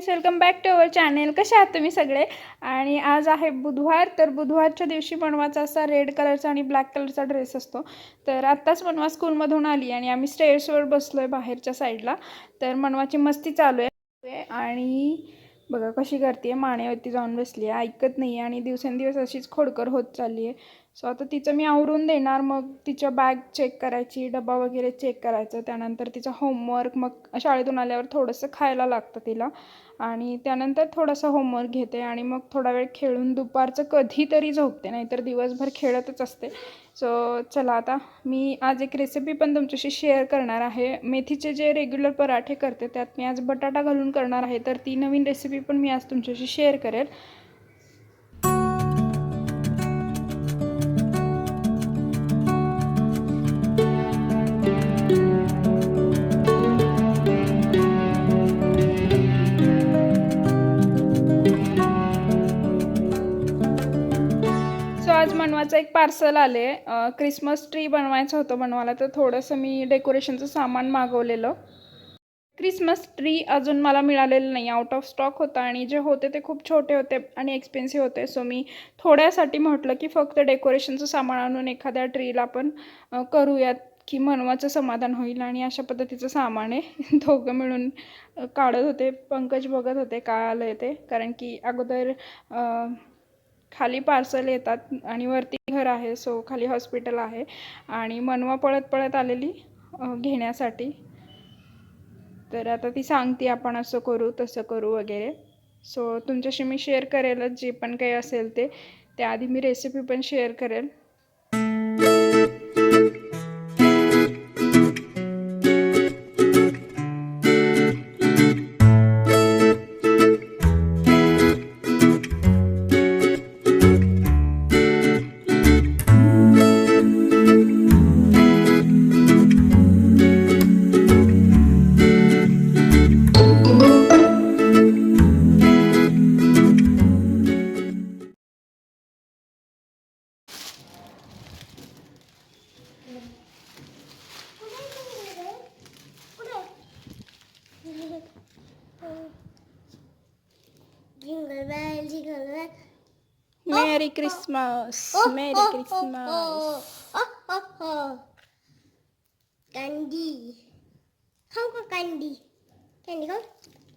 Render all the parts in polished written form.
Welcome back to our channel. कसे आहात तुम्ही सगळे? आणि आज आहे बुधवार. तर बुधवारच्या दिवशी मनवाचा असा रेड कलरचा आणि ब्लॅक कलरचा ड्रेस असतो. तर आत्ताच मनवा स्कूलमधून आली आणि आम्ही स्टेअर्सवर बसलो आहे बाहेरच्या साईडला. तर मनवाची मस्ती चालू आहे आणि बघा कशी करते, मानेवरती जाऊन बसली आहे, ऐकत नाही आहे आणि दिवसेंदिवस अशीच खोडकर होत चालली आहे. सो आता तिचं मी आवरून देणार, मग तिच्या बॅग चेक करायची, डबा वगैरे चेक करायचं, त्यानंतर तिचा होमवर्क, मग शाळेतून आल्यावर थोडंसं खायला लागतं तिला आणि त्यानंतर थोडंसं होमवर्क घेते आणि मग थोडा वेळ खेळून दुपारचं कधीतरी झोपते, नाहीतर दिवसभर खेळतच असते. सो चला आता मी आज एक रेसिपी पण तुमच्याशी शेअर करणार आहे. मेथीचे जे रेग्युलर पराठे करते त्यात मी आज बटाटा घालून करणार आहे, तर ती नवीन रेसिपी पण मी आज तुमच्याशी शेअर करेल. आज मनवाचं एक पार्सल आले. क्रिसमस ट्री बनवायचं होतं मनवाला, तर थोडंसं मी डेकोरेशनचं सामान मागवलेलं. क्रिसमस ट्री अजून मला मिळालेलं नाही, आउट ऑफ स्टॉक होता आणि जे होते ते खूप छोटे होते आणि एक्सपेन्सिव्ह होते. सो मी थोड्यासाठी म्हटलं की फक्त डेकोरेशनचं सामान आणून एखाद्या ट्रीला आपण करूयात की मनवाचं समाधान होईल. आणि अशा पद्धतीचं सामान आहे. दोघं मिळून काढत होते. पंकज बघत होते काय आलं आहे ते, कारण की अगोदर खाली पार्सल येतात आणि वरती घर आहे, सो खाली हॉस्पिटल आहे आणि मनवा पळत पळत आलेली घेण्यासाठी. तर आता ती सांगते आपण असं करू तसं करू वगैरे. सो तुमच्याशी मी शेअर करेलच जे पण काही असेल ते. त्याआधी मी रेसिपी पण शेअर करेल. मेरी क्रिसमस, मेरी क्रिसमस. कँडी खाऊ का? कँडी कँडी खाऊ?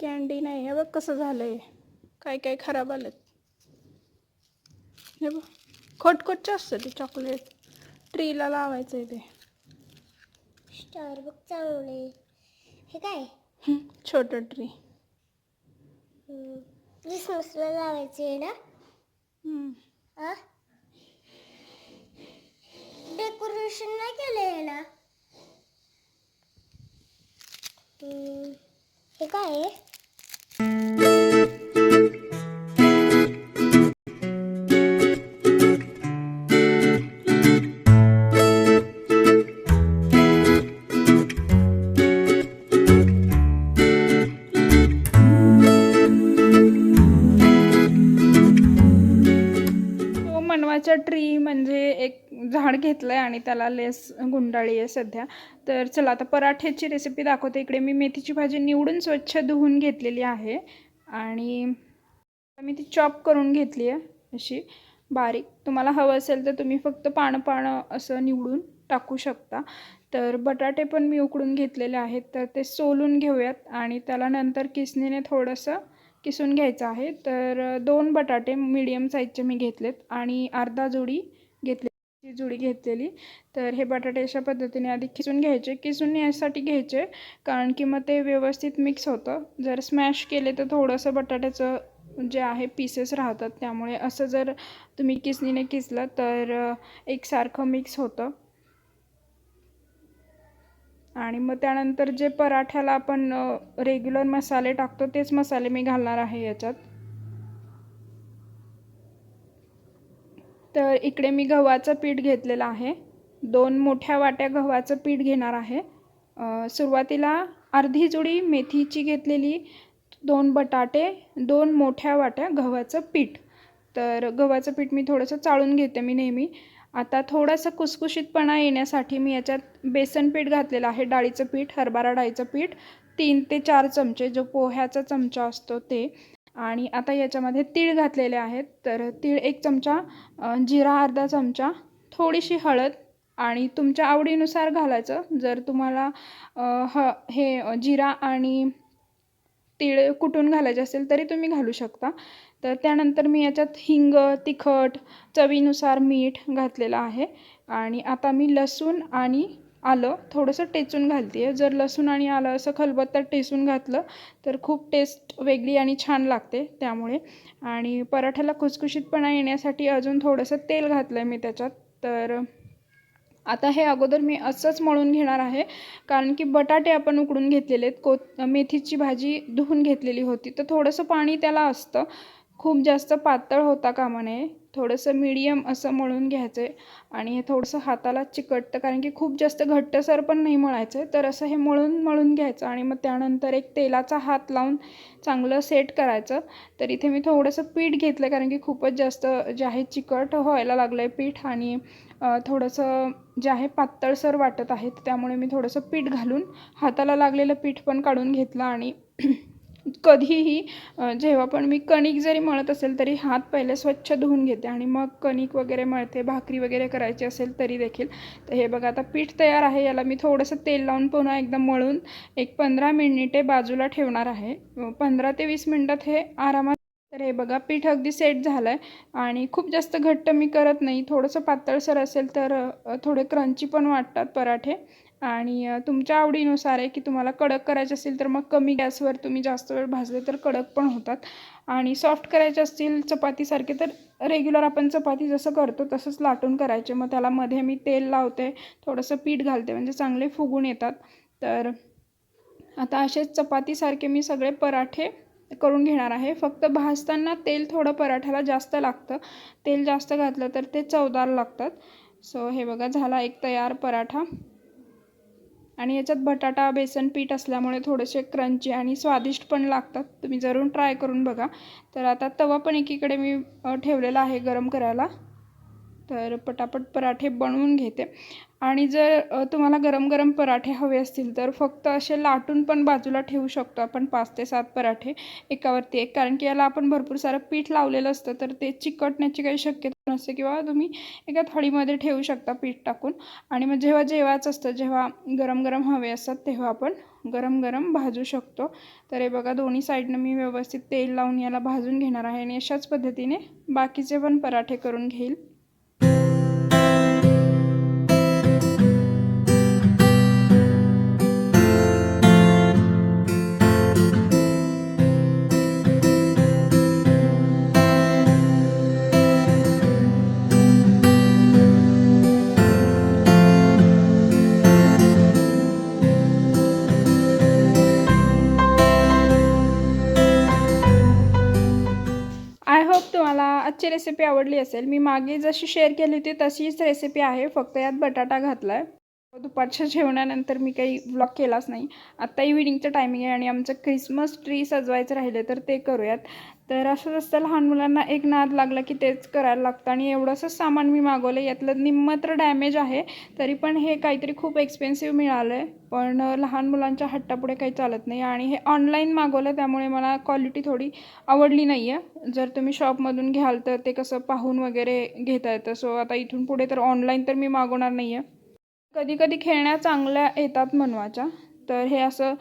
कँडी नाही, हे बघ कसं झालंय, काय काय खराब आलं. हे बघ खोटखोटचं असतं ते चॉकलेट, ट्रीला लावायचं आहे ते. स्टार बघ चांगले. हे काय? छोटं ट्री. क्रिसमसला लावायचे आहे ना? डेकोरेशन नाही केलं याला. हे काय आहे? मनवाचा ट्री म्हणजे एक झाड घेतलं आहे आणि त्याला लेस गुंडाळी आहे सध्या. तर चला आता पराठ्याची रेसिपी दाखवते. इकडे मी मेथीची भाजी निवडून स्वच्छ धुवून घेतलेली आहे आणि मी ती चॉप करून घेतली आहे अशी बारीक. तुम्हाला हवं असेल तर तुम्ही फक्त पानं असं निवडून टाकू शकता. तर बटाटे पण मी उकडून घेतलेले आहेत, तर ते सोलून घेऊयात आणि त्याला नंतर किसणीने थोडंसं किसून घ्यायचं आहे. तर 2 बटाटे मीडियम साईजचे मी घेतलेत आणि अर्धा जुडी घेतलेली. तर हे बटाटे अशा पद्धतीने आधी किसून घ्यायचे. किसून यासाठी घ्यायचे कारण की मग ते व्यवस्थित मिक्स होतं. जर स्मॅश केले तर थोडंसं बटाट्याचं जे आहे पीसेस राहतात, त्यामुळे असं जर तुम्ही किसणीने किसलं तर एकसारखं मिक्स होतं. आणि मग त्यानंतर जे पराठ्याला आपण रेग्युलर मसाले टाकतो तेच मसाले मी घालणार आहे याच्यात. तर इकडे मी गव्हाचं पीठ घेतलेलं आहे. 2 मोठ्या वाट्या गव्हाचं पीठ घेणार आहे. सुरुवातीला अर्धी जुडी मेथीची घेतलेली, 2 बटाटे, 2 मोठ्या वाट्या गव्हाचं पीठ. तर गव्हाचं पीठ मी थोडंसं चाळून घेते मी नेहमी. आता थोडासा कुसकुशीतपणा येण्यासाठी मी याच्यात बेसन पीठ घातलेलं आहे, डाळीचं पीठ, हरभरा डाळीचं पीठ. 3 ते 4 चमचे जो पोह्याचा चमचा असतो ते. आणि आता याच्यामध्ये तीळ घातलेले आहेत. तर तीळ 1 चमचा, जिरा अर्धा चमचा, थोडीशी हळद आणि तुमच्या आवडीनुसार घालायचं. जर तुम्हाला हे जिरा आणि तीळ कुटून घालायचे असेल तरी तुम्ही घालू शकता. तर त्यानंतर मी याच्यात हिंग, तिखट, चवीनुसार मीठ घातलेलं आहे. आणि आता मी लसूण आणि आलं थोडंसं टेचून घालते आहे. जर लसूण आणि आलं असं खलबत्त्यात टेचून घातलं तर खूप टेस्ट वेगळी आणि छान लागते त्यामुळे. आणि पराठ्याला खुसखुशीतपणा येण्यासाठी अजून थोडंसं तेल घातलं आहे मी त्याच्यात. तर आता हे अगोदर मी असंच मळून घेणार आहे, कारण की बटाटे आपण उकडून घेतलेले आहेत. मेथीची भाजी धुवून घेतलेली होती, तर थोडंसं पाणी त्याला असतं. खूप जास्त पातळ होता कामा नये, थोडंसं मीडियम असं मळून घ्यायचं आहे. आणि हे थोडंसं हाताला चिकटतं, कारण की खूप जास्त घट्टसर पण नाही मळायचं आहे. तर असं हे मळून घ्यायचं आणि मग त्यानंतर एक तेलाचा हात लावून चांगलं सेट करायचं. तर इथे मी थोडंसं पीठ घेतलं, कारण की खूपच जास्त जे आहे चिकट व्हायला लागलं आहे पीठ. आणि थोडंसं जे आहे पातळसर वाटत आहे, त्यामुळे मी थोडंसं पीठ घालून हाताला लागलेलं पीठ पण काढून घेतलं. आणि कधीही जेव्हा पण मी कणिक जरी मळत असेल तरी हात पहिले स्वच्छ धुवून घेते आणि मग कणिक वगैरे मळते, भाकरी वगैरे करायची असेल तरी देखील. तर हे बघा आता पीठ तयार आहे. याला मी थोडंसं तेल लावून पुन्हा एकदा मळून एक 15 मिनिटे बाजूला ठेवणार आहे. 15 ते 20 मिनटात हे आरामात. तर हे बघा पीठ अगदी सेट झालं आहे. आणि खूप जास्त घट्ट मी करत नाही, थोडंसं पातळसर असेल तर थोडे क्रंची पण वाटतात पराठे. आणि तुमच्या आवडीनुसार आहे की तुम्हाला कडक करायचे असेल तर मग कमी गॅसवर तुम्ही जास्त वेळ भाजले तर कडक पण होतात. आणि सॉफ्ट करायचे असतील चपातीसारखे तर रेग्युलर आपण चपाती जसं करतो तसंच लाटून करायचे. मग त्याला मध्ये मी तेल लावते, थोडंसं पीठ घालते, म्हणजे चांगले फुगून येतात. तर आता असेच चपातीसारखे मी सगळे पराठे करून घेणार आहे. फक्त भाजताना तेल थोडं पराठ्याला जास्त लागतं, तेल जास्त घातलं तर ते चवदार लागतात. सो हे बघा झाला एक तयार पराठा. आणि याच्यात बटाटा बेसन पीठ असल्यामुळे थोडेसे क्रंची आणि स्वादिष्ट पण लागतात. तुम्ही जरूर ट्राय करून बघा. तर आता तवा पण एकीकडे मी ठेवलेला आहे गरम करायला. तर पटापट पराठे बनवून घेते. आणि जर तुम्हाला गरम गरम पराठे हवे असतील तर फक्त असे लाटून पण बाजूला ठेवू शकतो आपण 5 ते 7 पराठे एकावरती एक, कारण की याला आपण भरपूर सारं पीठ लावलेलं असतं तर ते चिकटण्याची काही शक्यता नसते. किंवा तुम्ही एका थाळीमध्ये ठेवू शकता पीठ टाकून. आणि मग जेव्हा जेवायचं असतं, जेव्हा गरम गरम हवे असतात तेव्हा आपण गरम गरम भाजू शकतो. तर हे बघा दोन्ही साईडनं मी व्यवस्थित तेल लावून याला भाजून घेणार आहे. आणि अशाच पद्धतीने बाकीचे पण पराठे करून घेईल. आय होप तुम्हाला आजची रेसिपी आवडली असेल. मी मागे जशी शेअर केली होती तशीच रेसिपी आहे, फक्त यात बटाटा घातला आहे. दुपारच्या जेवणानंतर मी काही व्लॉग केलाच नाही. आत्ता इव्हिनिंगचं टायमिंग आहे आणि आमचं क्रिसमस ट्री सजवायचं राहिले तर ते करूयात. तर असंच असतं, लहान मुलांना एक नाद लागला की तेच करायला लागतं. आणि एवढंसं सामान मी मागवलं, यातलं निम्मं तर डॅमेज आहे, तरी पण हे काहीतरी खूप एक्सपेन्सिव्ह मिळालं आहे. पण लहान मुलांच्या हट्टापुढे काही चालत नाही. आणि हे ऑनलाईन मागवलं त्यामुळे मला क्वालिटी थोडी आवडली नाही आहे. जर तुम्ही शॉपमधून घ्याल तर ते कसं पाहून वगैरे घेता येतं. सो आता इथून पुढे तर ऑनलाईन तर मी मागवणार नाही आहे. कधी कधी खेळण्या चांगल्या येतात मनवाच्या. तर हे असं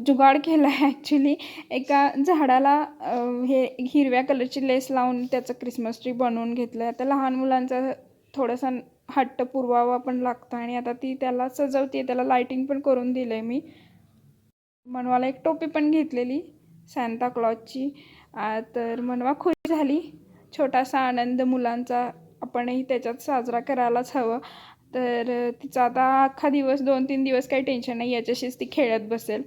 जुगाड केलं आहे ॲक्च्युली. एका झाडाला हे हिरव्या कलरची लेस लावून त्याचं क्रिसमस ट्री बनवून घेतलं आहे. आता लहान मुलांचा थोडासा हट्ट पुरवावा पण लागतं. आणि आता ती त्याला सजवते, त्याला लाईटिंग पण करून दिलं आहे मी. मनवाला एक टोपी पण घेतलेली सॅन्टा क्लॉजची. तर मनवा खुश झाली. छोटासा आनंद मुलांचा आपणही त्याच्यात साजरा करायलाच हवं. तर तिचा आता अख्खा दिवस 2-3 दिवस काही टेन्शन नाही, याच्याशीच ती खेळत बसेल.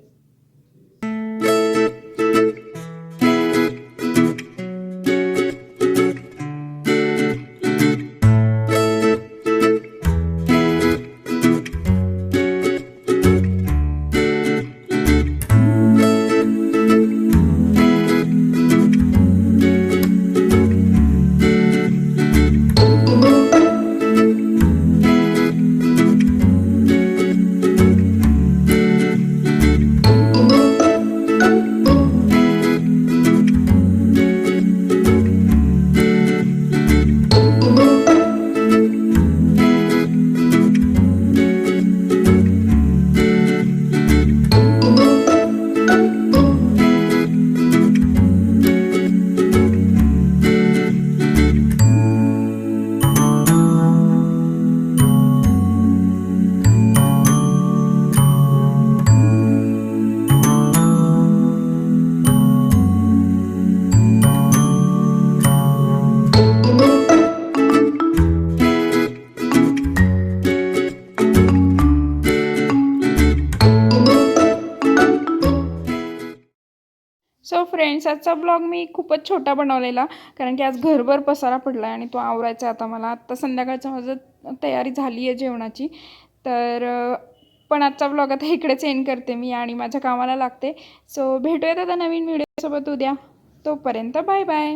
फ्रेंड्स, आजचा ब्लॉग मी खूपच छोटा बनवलेला, कारण की आज घरभर पसारा पडला आहे आणि तो आवरायचा आहे आता मला. आत्ता संध्याकाळचं माझं तयारी झाली आहे जेवणाची. तर पण आजचा ब्लॉग आता इकडेच एंड करते मी आणि माझ्या कामाला लागते. सो भेटूयात आता नवीन व्हिडिओसोबत उद्या. तोपर्यंत बाय बाय.